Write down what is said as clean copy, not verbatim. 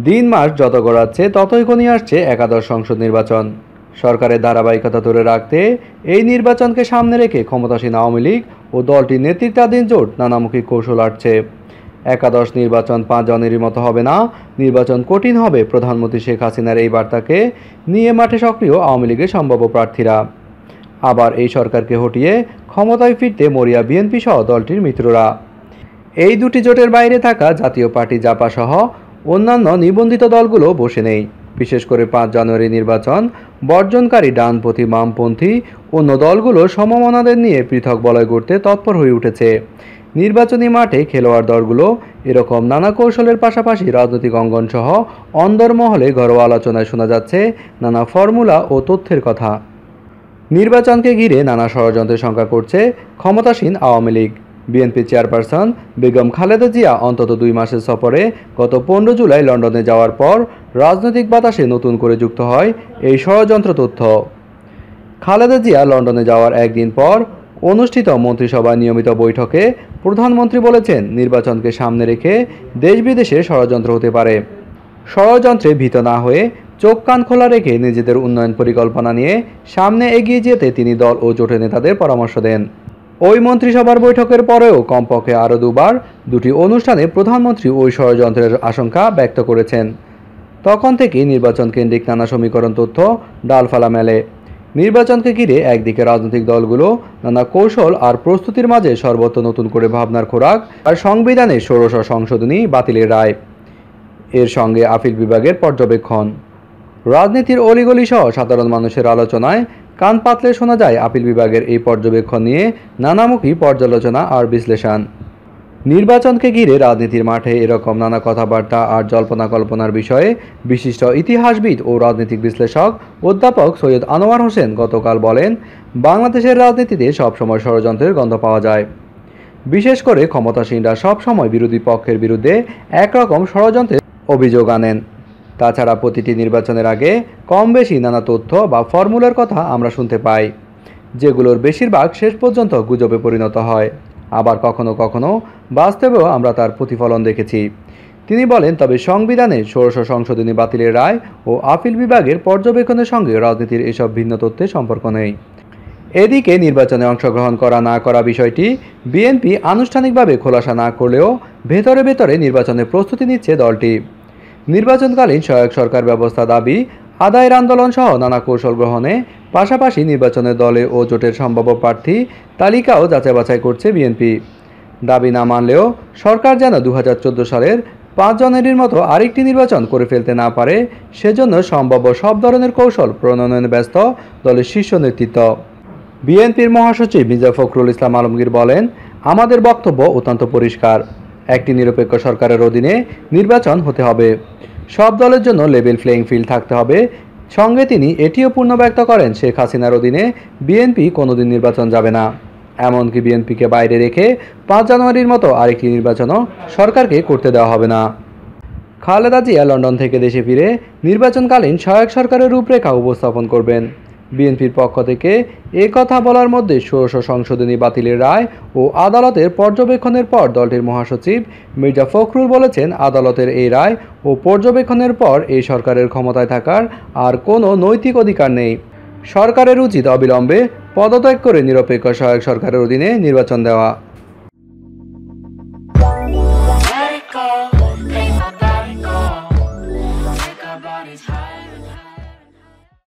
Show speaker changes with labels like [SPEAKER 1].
[SPEAKER 1] দিন মাস যত গড়াচ্ছে ততই ঘনিয়ে আসছে একাদশ সংসদ নির্বাচন। সরকারের ধারাবাহিকতা ধরে রাখতে এই নির্বাচনকে সামনে রেখে ক্ষমতাসীন আওয়ামী লীগ ও দলটির নেতৃত্বাধীন জোট নানামুখী কৌশল আঁটছে। একাদশ নির্বাচন 5 জানুয়ারির মতো হবে না, নির্বাচন কঠিন হবে, প্রধানমন্ত্রী শেখ হাসিনার এই বার্তাকে নিয়ে মাঠে সক্রিয় আওয়ামী লীগের সম্ভাব্য প্রার্থীরা। আবার এই সরকারকে হটিয়ে ক্ষমতায় ফিরতে মরিয়া বিএনপি সহ দলটির মিত্ররা। এই দুটি জোটের বাইরে থাকা জাতীয় পার্টি জাপা সহ অন্যান্য নিবন্ধিত দলগুলো বসে নেই। বিশেষ করে 5 জানুয়ারি নির্বাচন বর্জনকারী ডানপন্থী বামপন্থী অন্য দলগুলো সমমনাদের নিয়ে পৃথক বলয় গড়তে তৎপর হয়ে উঠেছে। নির্বাচনী মাঠে খেলোয়াড় দলগুলো এরকম নানা কৌশলের পাশাপাশি রাজনৈতিক অঙ্গন সহ অন্দরমহলে ঘরোয়া আলোচনায় শোনা যাচ্ছে নানা ফর্মুলা ও তথ্যের কথা। নির্বাচনকে ঘিরে নানা ষড়যন্ত্রের শঙ্কা করছে ক্ষমতাসীন আওয়ামী লীগ। বিএনপি চেয়ারপারসন বেগম খালেদা জিয়া অন্তত 2 মাসের সফরে গত 15 জুলাই লন্ডনে যাওয়ার পর রাজনৈতিক বাতাসে নতুন করে যুক্ত হয় এই ষড়যন্ত্র তথ্য। খালেদা জিয়া লন্ডনে যাওয়ার একদিন পর অনুষ্ঠিত মন্ত্রিসভার নিয়মিত বৈঠকে প্রধানমন্ত্রী বলেছেন, নির্বাচনকে সামনে রেখে দেশ বিদেশে ষড়যন্ত্র হতে পারে। ষড়যন্ত্রে ভীত না হয়ে চোখ কান খোলা রেখে নিজেদের উন্নয়ন পরিকল্পনা নিয়ে সামনে এগিয়ে যেতে তিনি দল ও জোটের নেতাদের পরামর্শ দেন। ওই মন্ত্রিসভার বৈঠকের পরেও কমপক্ষে আরও 2 বার 2টি অনুষ্ঠানে প্রধানমন্ত্রী ওই ষড়যন্ত্রের আশঙ্কা ব্যক্ত করেছেন। তখন থেকেই নির্বাচন কেন্দ্রিক নানা সমীকরণ তথ্য ডালফালা মেলে। নির্বাচনকে ঘিরে একদিকে রাজনৈতিক দলগুলো নানা কৌশল আর প্রস্তুতির মাঝে সর্বত্র নতুন করে ভাবনার খোরাক আর সংবিধানের ষোড়শ সংশোধনী বাতিলের রায়, এর সঙ্গে আপিল বিভাগের পর্যবেক্ষণ। রাজনীতির অলিগলি সহ সাধারণ মানুষের আলোচনায় কান পাতলে শোনা যায় আপিল বিভাগের এই পর্যবেক্ষণ নিয়ে নানামুখী পর্যালোচনা আর বিশ্লেষণ। নির্বাচনকে ঘিরে রাজনীতির মাঠে এরকম নানা কথাবার্তা আর জল্পনা কল্পনার বিষয়ে বিশিষ্ট ইতিহাসবিদ ও রাজনৈতিক বিশ্লেষক অধ্যাপক সৈয়দ আনোয়ার হোসেন গতকাল বলেন, বাংলাদেশের রাজনীতিতে সবসময় ষড়যন্ত্রের গন্ধ পাওয়া যায়। বিশেষ করে ক্ষমতাসীনরা সবসময় বিরোধী পক্ষের বিরুদ্ধে একরকম ষড়যন্ত্রের অভিযোগ আনেন। তাছাড়া প্রতিটি নির্বাচনের আগে কম বেশি নানা তথ্য বা ফর্মুলার কথা আমরা শুনতে পাই, যেগুলোর বেশিরভাগ শেষ পর্যন্ত গুজবে পরিণত হয়। আবার কখনো কখনো বাস্তবেও আমরা তার প্রতিফলন দেখেছি। তিনি বলেন, তবে সংবিধানের ষোড়শ সংশোধনী বাতিলের রায় ও আপিল বিভাগের পর্যবেক্ষণের সঙ্গে রাজনীতির এসব ভিন্ন তথ্যের সম্পর্ক নেই। এদিকে নির্বাচনে অংশগ্রহণ করা না করা বিষয়টি বিএনপি আনুষ্ঠানিকভাবে খোলাসা না করলেও ভেতরে ভেতরে নির্বাচনের প্রস্তুতি নিচ্ছে দলটি। নির্বাচনকালীন সহায়ক সরকার ব্যবস্থা দাবি আদায়ের আন্দোলন সহ নানা কৌশল গ্রহণে পাশাপাশি নির্বাচনের দলে ও জোটের সম্ভাব্য প্রার্থী তালিকাও যাচাই বাছাই করছে বিএনপি। দাবি না মানলেও সরকার যেন 2014 সালের 5 জানুয়ারির মতো আরেকটি নির্বাচন করে ফেলতে না পারে, সেজন্য সম্ভাব্য সব ধরনের কৌশল প্রণয়নে ব্যস্ত দলের শীর্ষ নেতৃত্ব। বিএনপির মহাসচিব মির্জা ফখরুল ইসলাম আলমগীর বলেন, আমাদের বক্তব্য অত্যন্ত পরিষ্কার, একটি নিরপেক্ষ সরকারের অধীনে নির্বাচন হতে হবে, সব দলের জন্য লেভেল প্লেইং ফিল্ড থাকতে হবে। সঙ্গে তিনি এটিও পূর্ণ ব্যক্ত করেন, শেখ হাসিনার অধীনে বিএনপি কোনোদিন নির্বাচন যাবে না। এমনকি বিএনপিকে বাইরে রেখে 5 জানুয়ারির মতো আরেকটি নির্বাচনও সরকারকে করতে দেওয়া হবে না। খালেদা জিয়া লন্ডন থেকে দেশে ফিরে নির্বাচনকালীন সহায়ক সরকারের রূপরেখা উপস্থাপন করবেন। বিএনপির পক্ষ থেকে এ কথা বলার মধ্যে ষোড়শ সংশোধনী বাতিলের রায় ও আদালতের পর্যবেক্ষণের পর দলটির মহাসচিব মির্জা ফখরুল বলেছেন, আদালতের এই রায় ও পর্যবেক্ষণের পর এই সরকারের ক্ষমতায় থাকার আর কোনো নৈতিক অধিকার নেই। সরকারের উচিত অবিলম্বে পদত্যাগ করে নিরপেক্ষ সহায়ক সরকারের অধীনে নির্বাচন দেওয়া।